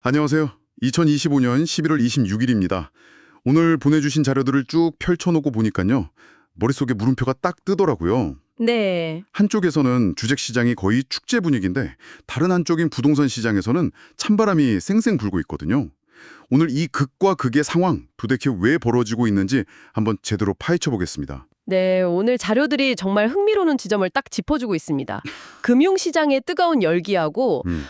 안녕하세요. 2025년 11월 26일입니다. 오늘 보내주신 자료들을 쭉 펼쳐놓고 보니까요. 머릿속에 물음표가 딱 뜨더라고요. 네. 한쪽에서는 주택시장이 거의 축제 분위기인데 다른 한쪽인 부동산 시장에서는 찬바람이 쌩쌩 불고 있거든요. 오늘 이 극과 극의 상황 도대체 왜 벌어지고 있는지 한번 제대로 파헤쳐 보겠습니다. 네, 오늘 자료들이 정말 흥미로운 지점을 딱 짚어주고 있습니다. 금융시장의 뜨거운 열기하고 음,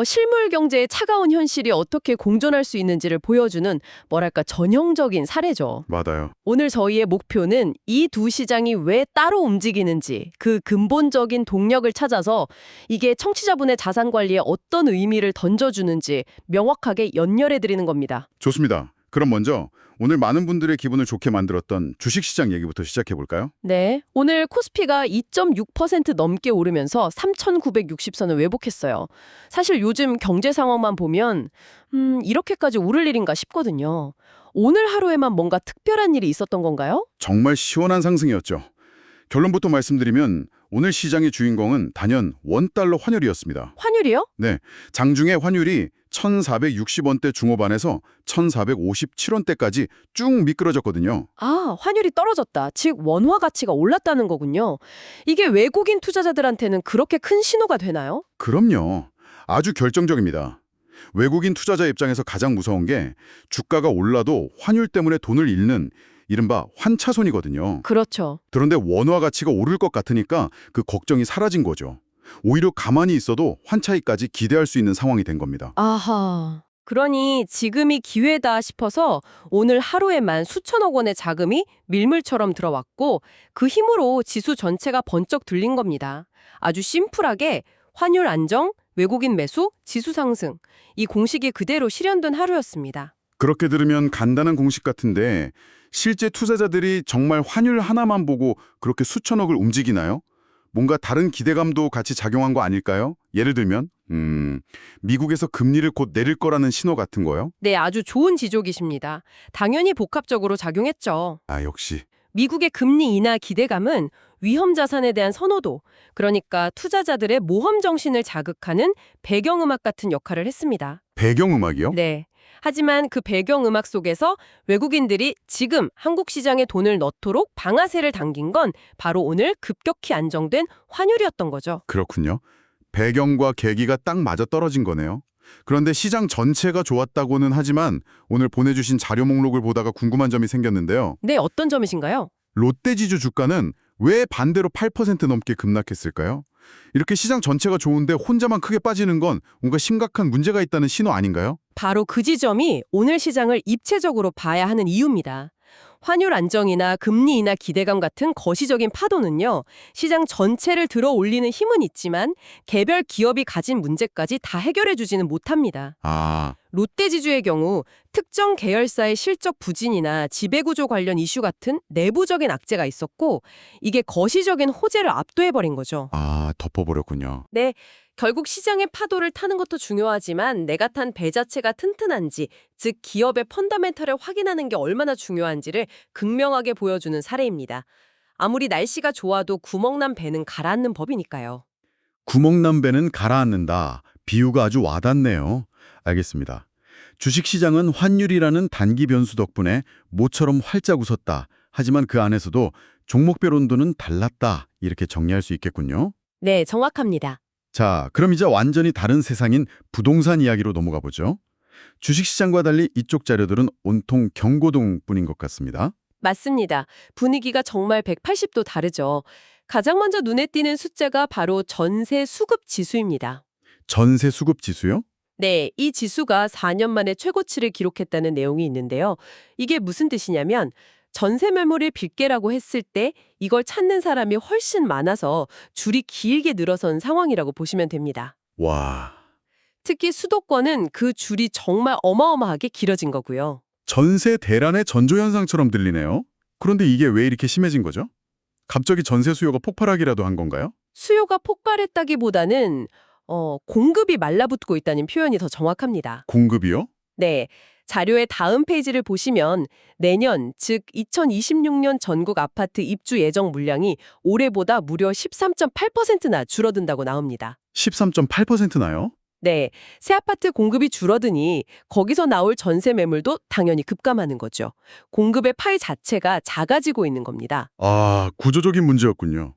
실물 경제의 차가운 현실이 어떻게 공존할 수 있는지를 보여주는 뭐랄까 전형적인 사례죠. 맞아요. 오늘 저희의 목표는 이 두 시장이 왜 따로 움직이는지 그 근본적인 동력을 찾아서 이게 청취자분의 자산 관리에 어떤 의미를 던져주는지 명확하게 연결해 드리는 겁니다. 좋습니다. 그럼 먼저 오늘 많은 분들의 기분을 좋게 만들었던 주식시장 얘기부터 시작해 볼까요? 네, 오늘 코스피가 2.6% 넘게 오르면서 3,960선을 회복했어요. 사실 요즘 경제 상황만 보면 이렇게까지 오를 일인가 싶거든요. 오늘 하루에만 뭔가 특별한 일이 있었던 건가요? 정말 시원한 상승이었죠. 결론부터 말씀드리면 오늘 시장의 주인공은 단연 원달러 환율이었습니다. 환율이요? 네, 장중에 환율이 1,460원대 중후반에서 1,457원대까지 쭉 미끄러졌거든요. 아, 환율이 떨어졌다. 즉 원화 가치가 올랐다는 거군요. 이게 외국인 투자자들한테는 그렇게 큰 신호가 되나요? 그럼요. 아주 결정적입니다. 외국인 투자자 입장에서 가장 무서운 게 주가가 올라도 환율 때문에 돈을 잃는 이른바 환차손이거든요. 그렇죠. 그런데 원화 가치가 오를 것 같으니까 그 걱정이 사라진 거죠. 오히려 가만히 있어도 환차익까지 기대할 수 있는 상황이 된 겁니다. 아하. 그러니 지금이 기회다 싶어서 오늘 하루에만 수천억 원의 자금이 밀물처럼 들어왔고 그 힘으로 지수 전체가 번쩍 들린 겁니다. 아주 심플하게 환율 안정, 외국인 매수, 지수 상승. 이 공식이 그대로 실현된 하루였습니다. 그렇게 들으면 간단한 공식 같은데 실제 투자자들이 정말 환율 하나만 보고 그렇게 수천억을 움직이나요? 뭔가 다른 기대감도 같이 작용한 거 아닐까요? 예를 들면 미국에서 금리를 곧 내릴 거라는 신호 같은 거요? 네, 아주 좋은 지적이십니다. 당연히 복합적으로 작용했죠. 아, 역시. 미국의 금리 인하 기대감은 위험 자산에 대한 선호도, 그러니까 투자자들의 모험 정신을 자극하는 배경음악 같은 역할을 했습니다. 배경음악이요? 네. 하지만 그 배경음악 속에서 외국인들이 지금 한국 시장에 돈을 넣도록 방아쇠를 당긴 건 바로 오늘 급격히 안정된 환율이었던 거죠. 그렇군요. 배경과 계기가 딱 맞아떨어진 거네요. 그런데 시장 전체가 좋았다고는 하지만 오늘 보내주신 자료 목록을 보다가 궁금한 점이 생겼는데요. 네, 어떤 점이신가요? 롯데지주 주가는 왜 반대로 8% 넘게 급락했을까요? 이렇게 시장 전체가 좋은데 혼자만 크게 빠지는 건 뭔가 심각한 문제가 있다는 신호 아닌가요? 바로 그 지점이 오늘 시장을 입체적으로 봐야 하는 이유입니다. 환율 안정이나 금리 인하 기대감 같은 거시적인 파도는요, 시장 전체를 들어 올리는 힘은 있지만 개별 기업이 가진 문제까지 다 해결해 주지는 못합니다. 아, 롯데지주의 경우 특정 계열사의 실적 부진이나 지배구조 관련 이슈 같은 내부적인 악재가 있었고 이게 거시적인 호재를 압도해버린 거죠. 덮어버렸군요. 네, 결국 시장의 파도를 타는 것도 중요하지만 내가 탄 배 자체가 튼튼한지, 즉 기업의 펀더멘털을 확인하는 게 얼마나 중요한지를 극명하게 보여주는 사례입니다. 아무리 날씨가 좋아도 구멍난 배는 가라앉는 법이니까요. 구멍난 배는 가라앉는다. 비유가 아주 와닿네요. 알겠습니다. 주식시장은 환율이라는 단기 변수 덕분에 모처럼 활짝 웃었다. 하지만 그 안에서도 종목별 온도는 달랐다. 이렇게 정리할 수 있겠군요. 네, 정확합니다. 자, 그럼 이제 완전히 다른 세상인 부동산 이야기로 넘어가 보죠. 주식시장과 달리 이쪽 자료들은 온통 경고등뿐인 것 같습니다. 맞습니다. 분위기가 정말 180도 다르죠. 가장 먼저 눈에 띄는 숫자가 바로 전세 수급 지수입니다. 전세 수급 지수요? 네, 이 지수가 4년 만에 최고치를 기록했다는 내용이 있는데요. 이게 무슨 뜻이냐면 전세 매물이 빌게라고 했을 때 이걸 찾는 사람이 훨씬 많아서 줄이 길게 늘어선 상황이라고 보시면 됩니다. 와, 특히 수도권은 그 줄이 정말 어마어마하게 길어진 거고요. 전세 대란의 전조현상처럼 들리네요. 그런데 이게 왜 이렇게 심해진 거죠? 갑자기 전세 수요가 폭발하기라도 한 건가요? 수요가 폭발했다기보다는 공급이 말라붙고 있다는 표현이 더 정확합니다. 공급이요? 네, 자료의 다음 페이지를 보시면 내년, 즉 2026년 전국 아파트 입주 예정 물량이 올해보다 무려 13.8%나 줄어든다고 나옵니다. 13.8%나요? 네, 새 아파트 공급이 줄어드니 거기서 나올 전세 매물도 당연히 급감하는 거죠. 공급의 파이 자체가 작아지고 있는 겁니다. 아, 구조적인 문제였군요.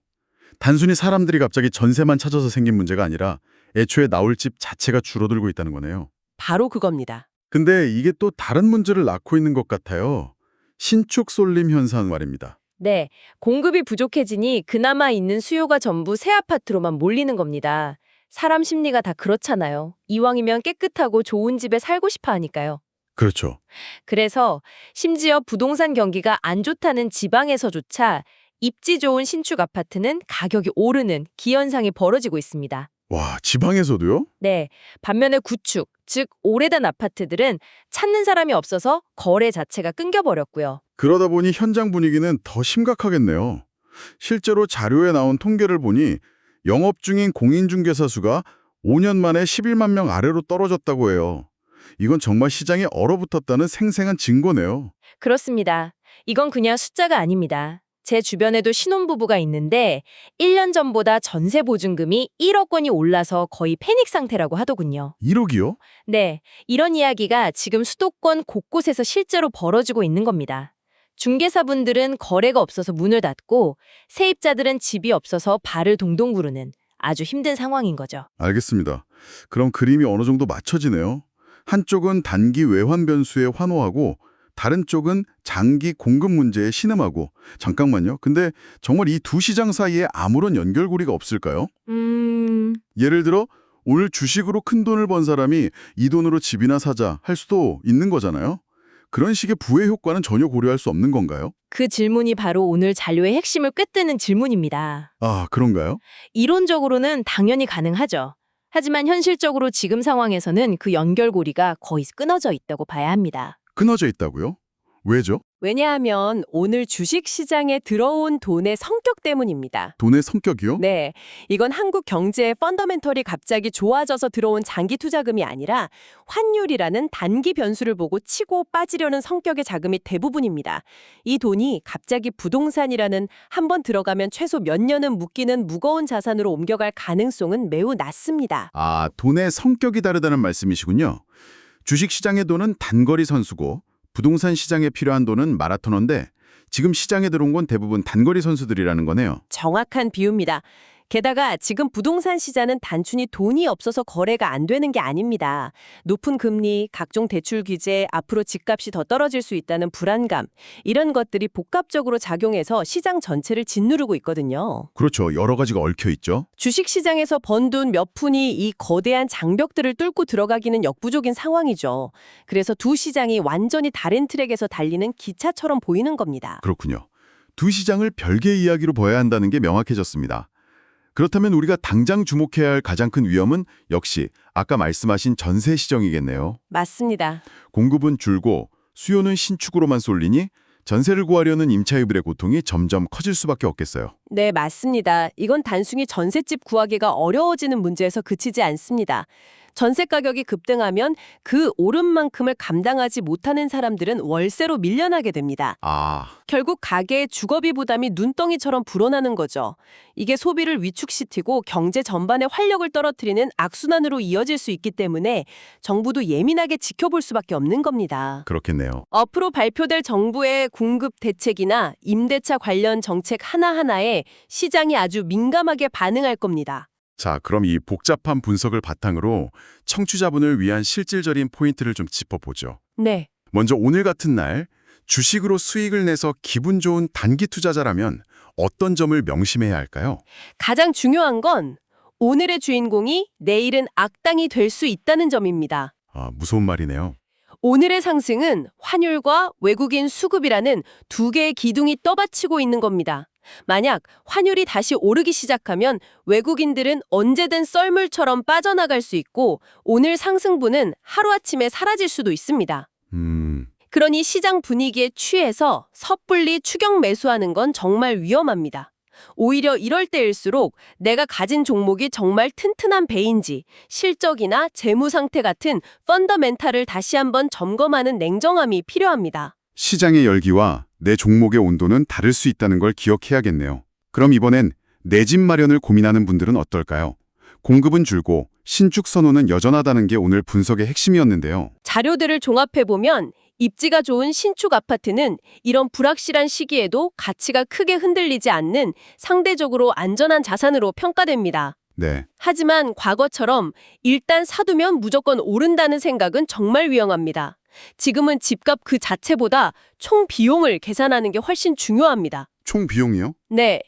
단순히 사람들이 갑자기 전세만 찾아서 생긴 문제가 아니라 애초에 나올 집 자체가 줄어들고 있다는 거네요. 바로 그겁니다. 근데 이게 또 다른 문제를 낳고 있는 것 같아요. 신축 쏠림 현상 말입니다. 네, 공급이 부족해지니 그나마 있는 수요가 전부 새 아파트로만 몰리는 겁니다. 사람 심리가 다 그렇잖아요. 이왕이면 깨끗하고 좋은 집에 살고 싶어 하니까요. 그렇죠. 그래서 심지어 부동산 경기가 안 좋다는 지방에서조차 입지 좋은 신축 아파트는 가격이 오르는 기현상이 벌어지고 있습니다. 와, 지방에서도요? 네, 반면에 구축, 즉 오래된 아파트들은 찾는 사람이 없어서 거래 자체가 끊겨버렸고요. 그러다 보니 현장 분위기는 더 심각하겠네요. 실제로 자료에 나온 통계를 보니 영업 중인 공인중개사 수가 5년 만에 11만 명 아래로 떨어졌다고 해요. 이건 정말 시장이 얼어붙었다는 생생한 증거네요. 그렇습니다. 이건 그냥 숫자가 아닙니다. 제 주변에도 신혼부부가 있는데 1년 전보다 전세 보증금이 1억 원이 올라서 거의 패닉 상태라고 하더군요. 1억이요? 네, 이런 이야기가 지금 수도권 곳곳에서 실제로 벌어지고 있는 겁니다. 중개사분들은 거래가 없어서 문을 닫고 세입자들은 집이 없어서 발을 동동 구르는 아주 힘든 상황인 거죠. 알겠습니다. 그럼 그림이 어느 정도 맞춰지네요. 한쪽은 단기 외환 변수에 환호하고 다른 쪽은 장기 공급 문제에 신음하고. 잠깐만요. 근데 정말 이 두 시장 사이에 아무런 연결고리가 없을까요? 예를 들어 오늘 주식으로 큰 돈을 번 사람이 이 돈으로 집이나 사자 할 수도 있는 거잖아요. 그런 식의 부의 효과는 전혀 고려할 수 없는 건가요? 그 질문이 바로 오늘 잔료의 핵심을 꿰뜨는 질문입니다. 아, 그런가요? 이론적으로는 당연히 가능하죠. 하지만 현실적으로 지금 상황에서는 그 연결고리가 거의 끊어져 있다고 봐야 합니다. 끊어져 있다고요? 왜죠? 왜냐하면 오늘 주식 시장에 들어온 돈의 성격 때문입니다. 돈의 성격이요? 네, 이건 한국 경제의 펀더멘털이 갑자기 좋아져서 들어온 장기 투자금이 아니라 환율이라는 단기 변수를 보고 치고 빠지려는 성격의 자금이 대부분입니다. 이 돈이 갑자기 부동산이라는 한번 들어가면 최소 몇 년은 묶이는 무거운 자산으로 옮겨갈 가능성은 매우 낮습니다. 아, 돈의 성격이 다르다는 말씀이시군요. 주식시장의 돈은 단거리 선수고 부동산 시장에 필요한 돈은 마라토너인데 지금 시장에 들어온 건 대부분 단거리 선수들이라는 거네요. 정확한 비유입니다. 게다가 지금 부동산 시장은 단순히 돈이 없어서 거래가 안 되는 게 아닙니다. 높은 금리, 각종 대출 규제, 앞으로 집값이 더 떨어질 수 있다는 불안감, 이런 것들이 복합적으로 작용해서 시장 전체를 짓누르고 있거든요. 그렇죠. 여러 가지가 얽혀 있죠. 주식시장에서 번 돈 몇 푼이 이 거대한 장벽들을 뚫고 들어가기는 역부족인 상황이죠. 그래서 두 시장이 완전히 다른 트랙에서 달리는 기차처럼 보이는 겁니다. 그렇군요. 두 시장을 별개의 이야기로 봐야 한다는 게 명확해졌습니다. 그렇다면 우리가 당장 주목해야 할 가장 큰 위험은 역시 아까 말씀하신 전세 시정이겠네요. 맞습니다. 공급은 줄고 수요는 신축으로만 쏠리니 전세를 구하려는 임차인들의 고통이 점점 커질 수밖에 없겠어요. 네, 맞습니다. 이건 단순히 전셋집 구하기가 어려워지는 문제에서 그치지 않습니다. 전세 가격이 급등하면 그 오름만큼을 감당하지 못하는 사람들은 월세로 밀려나게 됩니다. 아, 결국 가계의 주거비 부담이 눈덩이처럼 불어나는 거죠. 이게 소비를 위축시키고 경제 전반의 활력을 떨어뜨리는 악순환으로 이어질 수 있기 때문에 정부도 예민하게 지켜볼 수밖에 없는 겁니다. 그렇겠네요. 앞으로 발표될 정부의 공급 대책이나 임대차 관련 정책 하나하나에 시장이 아주 민감하게 반응할 겁니다. 자, 그럼 이 복잡한 분석을 바탕으로 청취자분을 위한 실질적인 포인트를 좀 짚어보죠. 네. 먼저 오늘 같은 날 주식으로 수익을 내서 기분 좋은 단기 투자자라면 어떤 점을 명심해야 할까요? 가장 중요한 건 오늘의 주인공이 내일은 악당이 될 수 있다는 점입니다. 아, 무서운 말이네요. 오늘의 상승은 환율과 외국인 수급이라는 두 개의 기둥이 떠받치고 있는 겁니다. 만약 환율이 다시 오르기 시작하면 외국인들은 언제든 썰물처럼 빠져나갈 수 있고 오늘 상승분은 하루아침에 사라질 수도 있습니다. 그러니 시장 분위기에 취해서 섣불리 추격 매수하는 건 정말 위험합니다. 오히려 이럴 때일수록 내가 가진 종목이 정말 튼튼한 배인지 실적이나 재무 상태 같은 펀더멘탈을 다시 한번 점검하는 냉정함이 필요합니다. 시장의 열기와 내 종목의 온도는 다를 수 있다는 걸 기억해야겠네요. 그럼 이번엔 내 집 마련을 고민하는 분들은 어떨까요? 공급은 줄고 신축 선호는 여전하다는 게 오늘 분석의 핵심이었는데요. 자료들을 종합해보면 입지가 좋은 신축 아파트는 이런 불확실한 시기에도 가치가 크게 흔들리지 않는 상대적으로 안전한 자산으로 평가됩니다. 네, 하지만 과거처럼 일단 사두면 무조건 오른다는 생각은 정말 위험합니다. 지금은 집값 그 자체보다 총 비용을 계산하는 게 훨씬 중요합니다. 총 비용이요? 네,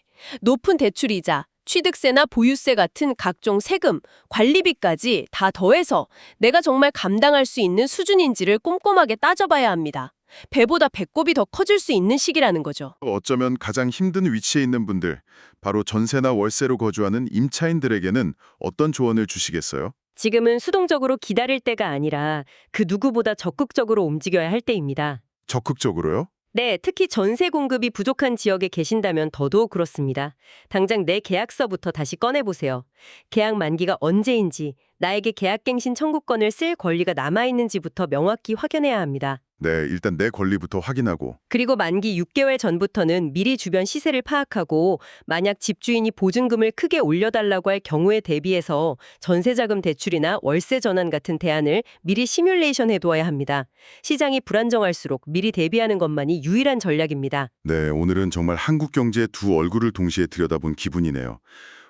높은 대출이자, 취득세나 보유세 같은 각종 세금, 관리비까지 다 더해서 내가 정말 감당할 수 있는 수준인지를 꼼꼼하게 따져봐야 합니다. 배보다 배꼽이 더 커질 수 있는 시기라는 거죠. 어쩌면 가장 힘든 위치에 있는 분들, 바로 전세나 월세로 거주하는 임차인들에게는 어떤 조언을 주시겠어요? 지금은 수동적으로 기다릴 때가 아니라 그 누구보다 적극적으로 움직여야 할 때입니다. 적극적으로요? 네, 특히 전세 공급이 부족한 지역에 계신다면 더더욱 그렇습니다. 당장 내 계약서부터 다시 꺼내보세요. 계약 만기가 언제인지, 나에게 계약갱신 청구권을 쓸 권리가 남아있는지부터 명확히 확인해야 합니다. 네, 일단 내 권리부터 확인하고. 그리고 만기 6개월 전부터는 미리 주변 시세를 파악하고 만약 집주인이 보증금을 크게 올려달라고 할 경우에 대비해서 전세자금 대출이나 월세 전환 같은 대안을 미리 시뮬레이션 해두어야 합니다. 시장이 불안정할수록 미리 대비하는 것만이 유일한 전략입니다. 네, 오늘은 정말 한국 경제의 두 얼굴을 동시에 들여다본 기분이네요.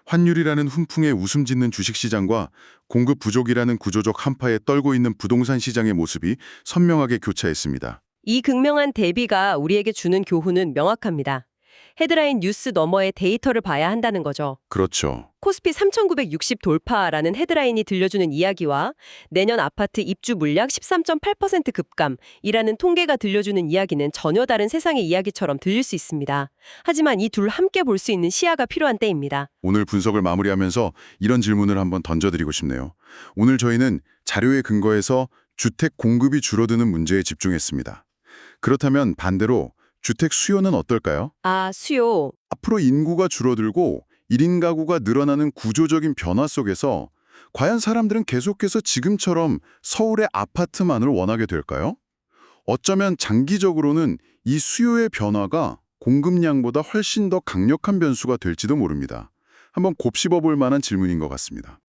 환율이라는 훈풍에 웃음 짓는 주식시장과 공급 부족이라는 구조적 한파에 떨고 있는 부동산 시장의 모습이 선명하게 교차했습니다. 이 극명한 대비가 우리에게 주는 교훈은 명확합니다. 헤드라인 뉴스 너머의 데이터를 봐야 한다는 거죠. 그렇죠. 코스피 3,960 돌파라는 헤드라인이 들려주는 이야기와 내년 아파트 입주 물량 13.8% 급감이라는 통계가 들려주는 이야기는 전혀 다른 세상의 이야기처럼 들릴 수 있습니다. 하지만 이 둘 함께 볼 수 있는 시야가 필요한 때입니다. 오늘 분석을 마무리하면서 이런 질문을 한번 던져드리고 싶네요. 오늘 저희는 자료에 근거해서 주택 공급이 줄어드는 문제에 집중했습니다. 그렇다면 반대로 주택 수요는 어떨까요? 수요. 앞으로 인구가 줄어들고 1인 가구가 늘어나는 구조적인 변화 속에서 과연 사람들은 계속해서 지금처럼 서울의 아파트만을 원하게 될까요? 어쩌면 장기적으로는 이 수요의 변화가 공급량보다 훨씬 더 강력한 변수가 될지도 모릅니다. 한번 곱씹어 볼 만한 질문인 것 같습니다.